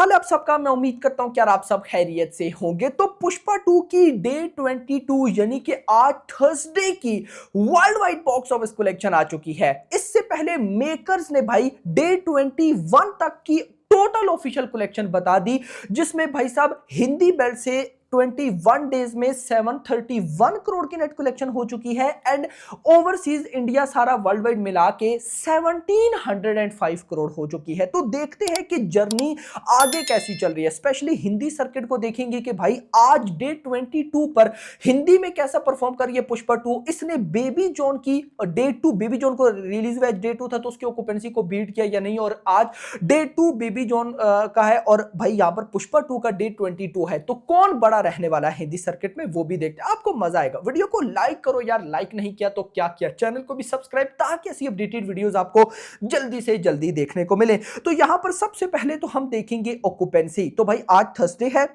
हाल है आप सबका। मैं उम्मीद करता हूं कि यार आप सब खैरियत से होंगे। तो पुष्पा 2 की डे 22 यानी कि आज थर्सडे की world wide box office collection आ चुकी है। इससे पहले मेकर्स ने भाई डे 21 तक की टोटल ऑफिशियल कलेक्शन बता दी, जिसमें भाई साहब हिंदी बेल्ट से 21 डेज में 731 करोड़ की नेट कलेक्शन हो चुकी है एंड ओवरसीज इंडिया सारा वर्ल्ड वाइड मिला के 1705 करोड़ हो चुकी है। तो देखते हैं कि जर्नी आगे कैसी चल रही है। स्पेशली हिंदी सर्किट को देखेंगे कि भाई आज डे 22 पर हिंदी में कैसा परफॉर्म कर रही है पुष्पा 2। इसने बेबी जॉन की डे 2, बेबी जॉन को रिलीज हुआ डे 2 था तो उसकी ऑक्यूपेंसी को बीट किया या नहीं, और आज डे 2 बेबी जॉन का है और भाई यहां पर पुष्पा 2 का डे 22 है। तो कौन बड़ा रहने वाला है हिंदी सर्किट में वो भी देखते हैं, आपको मजा आएगा। वीडियो को लाइक करो यार, लाइक नहीं किया तो क्या किया, चैनल को भी सब्सक्राइब ताकि ऐसी अपडेटेड वीडियोस आपको जल्दी से जल्दी देखने को मिले। तो यहां पर सबसे पहले तो हम देखेंगे ऑक्यूपेंसी। तो भाई आज थर्सडे है,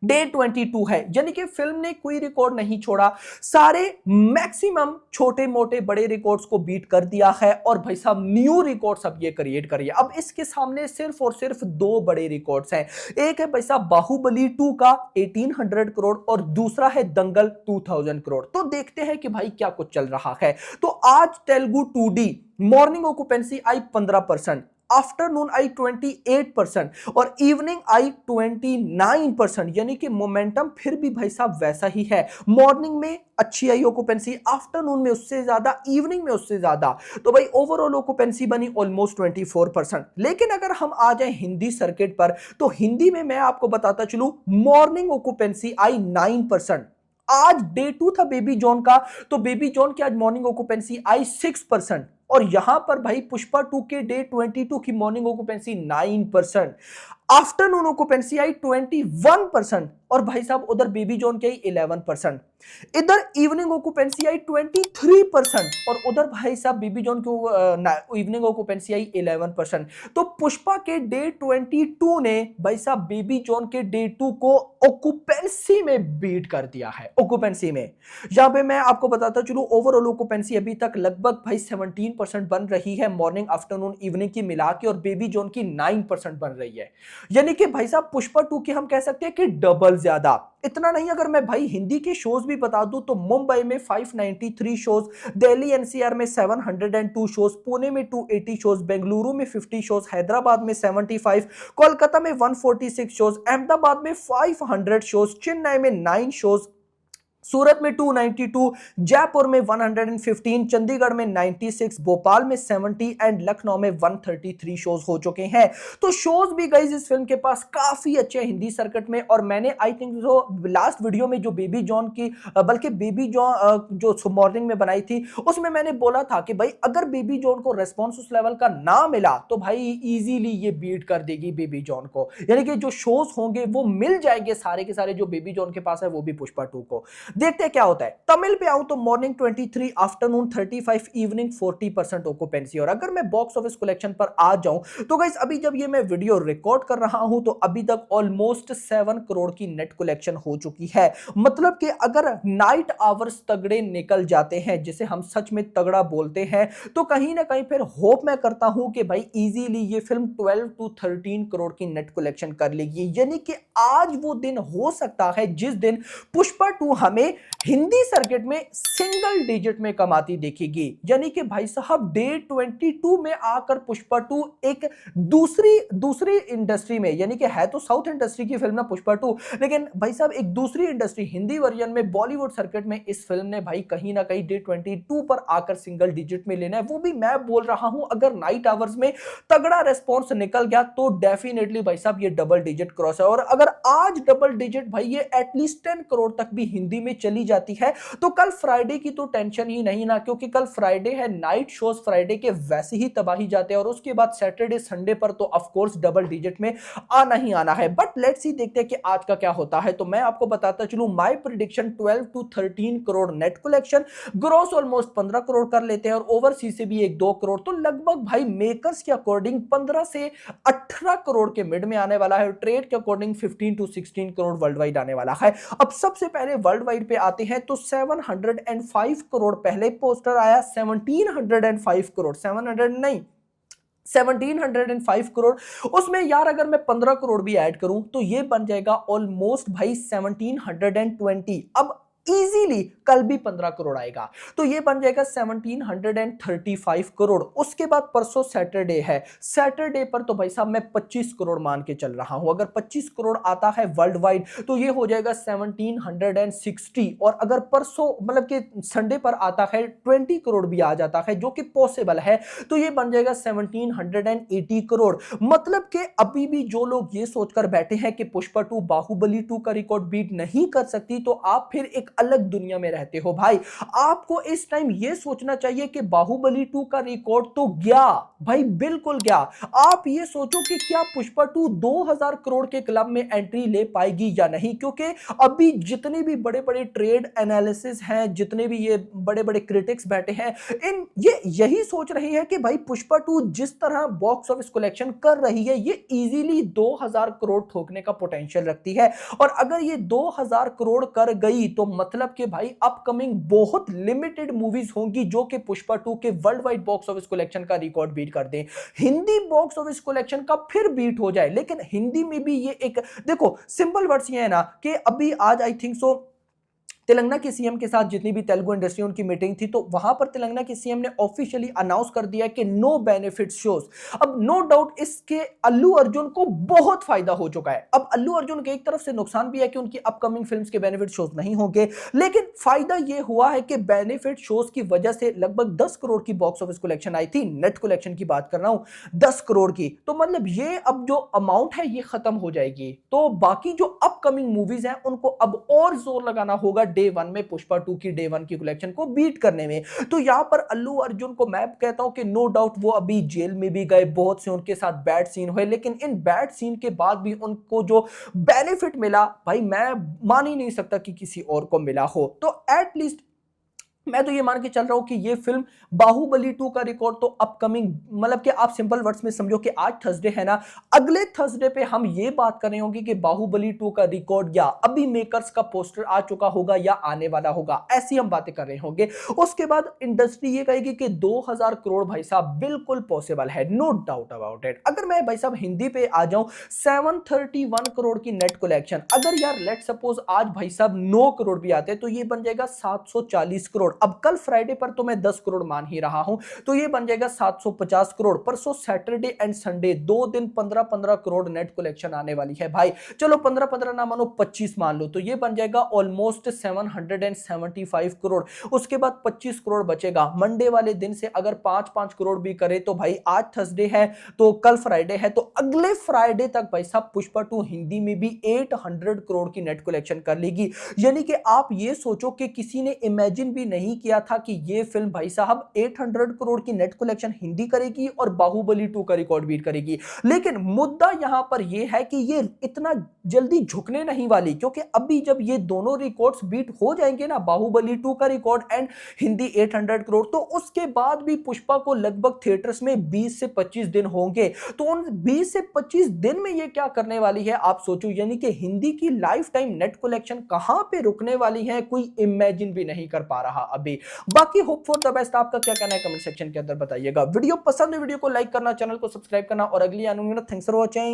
डे 22 है, यानी कि फिल्म ने कोई रिकॉर्ड नहीं छोड़ा, सारे मैक्सिमम छोटे मोटे बड़े रिकॉर्ड्स को बीट कर दिया है और भाई साहब न्यू रिकॉर्ड्स अब ये क्रिएट करिए। अब इसके सामने सिर्फ और सिर्फ दो बड़े रिकॉर्ड्स हैं। एक है भाई साहब बाहुबली 2 का 1800 करोड़ और दूसरा है दंगल 2000 करोड़। तो देखते हैं कि भाई क्या कुछ चल रहा है। तो आज Telugu 2D morning occupancy I 15%, afternoon I 28% और इवनिंग आई 29%, यानी कि मोमेंटम फिर भी भाई साहब वैसा ही है। मॉर्निंग में अच्छी आई ऑक्यूपेंसी, आफ्टरनून में उससे ज्यादा, इवनिंग में उससे ज्यादा। तो भाई ओवरऑल ऑक्यूपेंसी बनी ऑलमोस्ट 24%। लेकिन अगर हम आ जाए हिंदी सर्किट पर तो हिंदी में मैं आपको बताता चलूं, मॉर्निंग ऑक्यूपेंसी आई 9%। आज डे 2 था बेबी जॉन का, तो बेबी जॉन की आज मॉर्निंग ऑक्यूपेंसी आई 6% और यहां पर भाई पुष्पा 2 के डे 22 की मॉर्निंग ऑक्यूपेंसी 9%, आफ्टरनून ऑक्यूपेंसी आई 21% और भाई साहब उधर बेबी जॉन की आई 11%। इधर इवनिंग ऑक्यूपेंसी आई 23% और उधर भाई साहब बेबी जॉन की इवनिंग ऑक्यूपेंसी आई 11%। तो पुष्पा के डे 22 ने भाई साहब बेबी जॉन के डे 2 को ऑक्यूपेंसी में बीट कर दिया है। ऑक्यूपेंसी में यहां पे मैं आपको बताता चलूं, ओवरऑल ऑक्यूपेंसी अभी तक लगभग भाई 17% बन रही है मॉर्निंग आफ्टरनून इवनिंग की मिला के, और बेबी जॉन की 9% बन रही है। यानी कि भाई साहब पुष्पा 2 की हम कह सकते हैं कि डबल ज्यादा। इतना नहीं, अगर मैं भाई हिंदी के शोज भी बता दूं तो मुंबई में 593 शोज, दिल्ली एनसीआर में 702 शोज, पुणे में 280 शोज, बेंगलुरु में 50 शोज, हैदराबाद में 75, कोलकाता में 146 शोज, अहमदाबाद में 500 शोज, चेन्नई में 9 शोज, सूरत में 292, जयपुर में 115, चंडीगढ़ में 96, भोपाल में 70 एंड लखनऊ में 133 शोज हो चुके हैं। तो शोज भी गाइस इस फिल्म के पास काफी अच्छे हैं हिंदी सर्किट में। और मैंने आई थिंक जो लास्ट वीडियो में जो बेबी जॉन की बल्कि बेबी जॉन जो मॉर्निंग में बनाई थी उसमें मैंने बोला था कि भाई अगर बेबी जॉन को रेस्पॉन्स उस लेवल का ना मिला तो भाई इजीली ये बीट कर देगी बेबी जॉन को, यानी कि जो शोज होंगे वो मिल जाएंगे सारे के सारे जो बेबी जॉन के पास है, वो भी पुष्पा 2 को। देखते हैं क्या होता है। तमिल पे आऊं तो मॉर्निंग 23, आफ्टरनून 35, इवनिंग 40% ऑक्यूपेंसी। और अगर मैं बॉक्स ऑफिस कलेक्शन पर आ जाऊं तो गाइस अभी जब ये मैं वीडियो रिकॉर्ड कर रहा हूं तो अभी तक ऑलमोस्ट 7 करोड़ की नेट कलेक्शन हो चुकी है। मतलब कि अगर नाइट आवर्स तगड़े निकल जाते हैं, जिसे हम सच में तगड़ा बोलते हैं, तो कहीं ना कहीं फिर होप मैं करता हूं कि भाई इजीली ये फिल्म 12 to 13 करोड़ की नेट कलेक्शन कर लेगी। यानी कि आज वो दिन हो सकता है जिस दिन पुष्पा 2 हमें हिंदी सर्किट में सिंगल डिजिट में कमाती देखेगी। यानी कि भाई साहब डे 22 में आकर पुष्पा 2 एक दूसरी इंडस्ट्री में, यानी कि है तो साउथ इंडस्ट्री की फिल्म ना पुष्पा 2, लेकिन भाई साहब एक दूसरी इंडस्ट्री हिंदी वर्जन में बॉलीवुड सर्किट में इस फिल्म ने भाई कहीं ना कहीं डे 22 पर आकर सिंगल डिजिट में लेना है। वो भी मैं बोल रहा हूं अगर नाइट आवर्स में तगड़ा रेस्पॉन्स निकल गया तो डेफिनेटली भाई साहब ये डबल डिजिट क्रॉस है। और अगर आज डबल डिजिट भाई ये एटलीस्ट 10 करोड़ तक भी हिंदी में चली जाती है तो कल फ्राइडे की तो टेंशन ही नहीं ना, क्योंकि कल फ्राइडे है, नाइट शोज फ्राइडे के वैसे ही तबाही जाते हैं और उसके बाद सैटरडे संडे पर तो ऑफ कोर्स डबल डिजिट में आना ही आना है। बट लेट्स सी, देखते हैं कि आज का क्या होता है। तो मैं आपको बताता चलूं, my prediction 12 to 13 crore net collection, gross almost 15 crore कर लेते हैं और ओवरसीज से भी 1-2 करोड़, तो लगभग भाई मेकर्स के अकॉर्डिंग 15 से 18 करोड़ के मिड में आने वाला है। ट्रेड के according 15 to 16 crore world wide आने वाला है। अब सबसे पहले वर्ल्ड वाइड पे आते हैं तो 705 करोड़ पहले पोस्टर आया, 1705 करोड़, 700 नहीं 1705 करोड़। उसमें यार अगर मैं 15 करोड़ भी ऐड करूं तो ये बन जाएगा ऑलमोस्ट भाई 1720। अब इजीली कल भी 15 करोड़ आएगा तो ये बन जाएगा 1735 करोड़। उसके बाद परसों सैटरडे है, सैटरडे पर तो भाई साहब मैं 25 करोड़ मान के चल रहा हूं। अगर 25 करोड़ आता है वर्ल्ड वाइड तो ये हो जाएगा 1760। और अगर परसों मतलब कि संडे पर आता है 20 करोड़ भी आ जाता है जो कि पॉसिबल है तो ये बन जाएगा 1780 करोड़। मतलब कि अभी भी जो लोग ये सोचकर बैठे हैं कि पुष्पा 2 बाहुबली 2 का रिकॉर्ड बीट नहीं कर सकती तो आप फिर एक अलग दुनिया में रहते हो भाई। आपको इस टाइम ये सोचना चाहिए कि बाहुबली 2 का रिकॉर्ड तो गया भाई, बिल्कुल गया। आप ये सोचो कि क्या पुष्पा 2 2000 करोड़ के क्लब में एंट्री ले पाएगी या नहीं, क्योंकि अभी जितने भी बड़े बड़े ट्रेड एनालिसिस हैं, जितने भी ये बड़े बड़े क्रिटिक्स बैठे हैं, इन ये यही सोच रहे हैं कि भाई पुष्पा 2 जिस तरह बॉक्स ऑफिस कलेक्शन कर रही है ये इजीली 2000 करोड़ ठोकने का पोटेंशियल रखती है। और अगर ये 2000 करोड़ कर गई तो मतलब कि भाई अपकमिंग बहुत लिमिटेड मूवीज होंगी जो कि पुष्पा 2 के world wide box office collection का रिकॉर्ड बीट कर दें। हिंदी बॉक्स ऑफिस कलेक्शन का फिर बीट हो जाए, लेकिन हिंदी में भी ये एक देखो सिंपल वर्ड्स ये है ना कि अभी आज आई थिंक सो तेलंगाना के सीएम के साथ जितनी भी तेलुगु इंडस्ट्री उनकी मीटिंग थी तो वहां पर तेलंगाना के सीएम ने ऑफिशियली अनाउंस कर दिया कि नो बेनिफिट शोज। अब नो डाउट इसके अल्लू अर्जुन को बहुत फायदा हो चुका है। अब अल्लू अर्जुन के एक तरफ से नुकसान भी है कि उनकी अपकमिंग फिल्म्स के बेनिफिट शोज नहीं होंगे, लेकिन फायदा यह हुआ है कि बेनिफिट शोज की वजह से लगभग 10 करोड़ की बॉक्स ऑफिस कलेक्शन आई थी। नेट कलेक्शन की बात कर रहा हूं 10 करोड़ की, तो मतलब ये अब जो अमाउंट है ये खत्म हो जाएगी। तो बाकी जो अपकमिंग मूवीज हैं उनको अब और जोर लगाना होगा डे वन में पुष्पा 2 की डे वन की कलेक्शन को बीट करने में। तो यहां पर अल्लू अर्जुन को मैं कहता हूं कि नो डाउट वो अभी जेल में भी गए, बहुत से उनके साथ बैड सीन हुए, लेकिन इन बैड सीन के बाद भी उनको जो बेनिफिट मिला भाई मैं मान ही नहीं सकता कि किसी और को मिला हो। तो एटलीस्ट मैं तो ये मान के चल रहा हूं कि ये फिल्म बाहुबली 2 का रिकॉर्ड तो अपकमिंग मतलब कि आप सिंपल वर्ड्स में समझो कि आज थर्सडे है ना, अगले थर्सडे पे हम ये बात कर रहे होंगे कि बाहुबली 2 का रिकॉर्ड या अभी मेकर्स का पोस्टर आ चुका होगा या आने वाला होगा, ऐसी हम बातें कर रहे होंगे। उसके बाद इंडस्ट्री ये कहेगी कि 2000 करोड़ भाई साहब बिल्कुल पॉसिबल है, नो डाउट अबाउट इट। अगर मैं भाई साहब हिंदी पे आ जाऊं 731 करोड़ की नेट कलेक्शन, अगर यार लेट सपोज आज भाई साहब 9 करोड़ भी आते तो ये बन जाएगा 740 करोड़। अब कल फ्राइडे पर तो मैं 10 करोड़ मान ही रहा हूं तो ये बन जाएगा 750 करोड़। परसों सैटरडे एंड संडे 2 दिन 15-15 करोड़ नेट कलेक्शन आने वाली है भाई। चलो 15-15 ना मानो 25 मान लो तो ये बन जाएगा ऑलमोस्ट 775 करोड़। उसके बाद 25 करोड़ बचेगा। मंडे वाले दिन से अगर 5-5 करोड़ भी करे तो भाई आज थर्सडे है तो कल फ्राइडे है तो अगले फ्राइडे तक भाई साहब पुष्पा 2 हिंदी में भी 800 करोड़ की नेट कलेक्शन कर लेगी। यानी कि आप ये सोचो कि किसी ने इमेजिन भी नहीं किया था कि ये फिल्म भाई साहब 800 करोड़ की नेट कलेक्शन हिंदी करेगी और बाहुबली 2 का रिकॉर्ड बीट करेगी। लेकिन मुद्दा यहां पर ये है कि ये इतना जल्दी झुकने नहीं वाली, क्योंकि अभी जब ये दोनों रिकॉर्ड्स बीट हो जाएंगे ना, बाहुबली 2 का रिकॉर्ड एंड हिंदी 800 करोड़, तो उसके बाद भी पुष्पा को लगभग थिएटर्स में 20 से 25 दिन होंगे। तो उन 20 से 25 दिन में ये क्या करने वाली है आप सोचो, यानी कि हिंदी की लाइफ टाइम नेट कलेक्शन कहां पे रुकने वाली है कोई इमेजिन भी नहीं कर पा रहा अभी। बाकी होप फॉर द बेस्ट, आपका क्या कहना है कमेंट सेक्शन के अंदर बताइएगा। वीडियो पसंद है वीडियो को लाइक करना, चैनल को सब्सक्राइब करना और अगली आने थैंक्स फॉर वॉचिंग।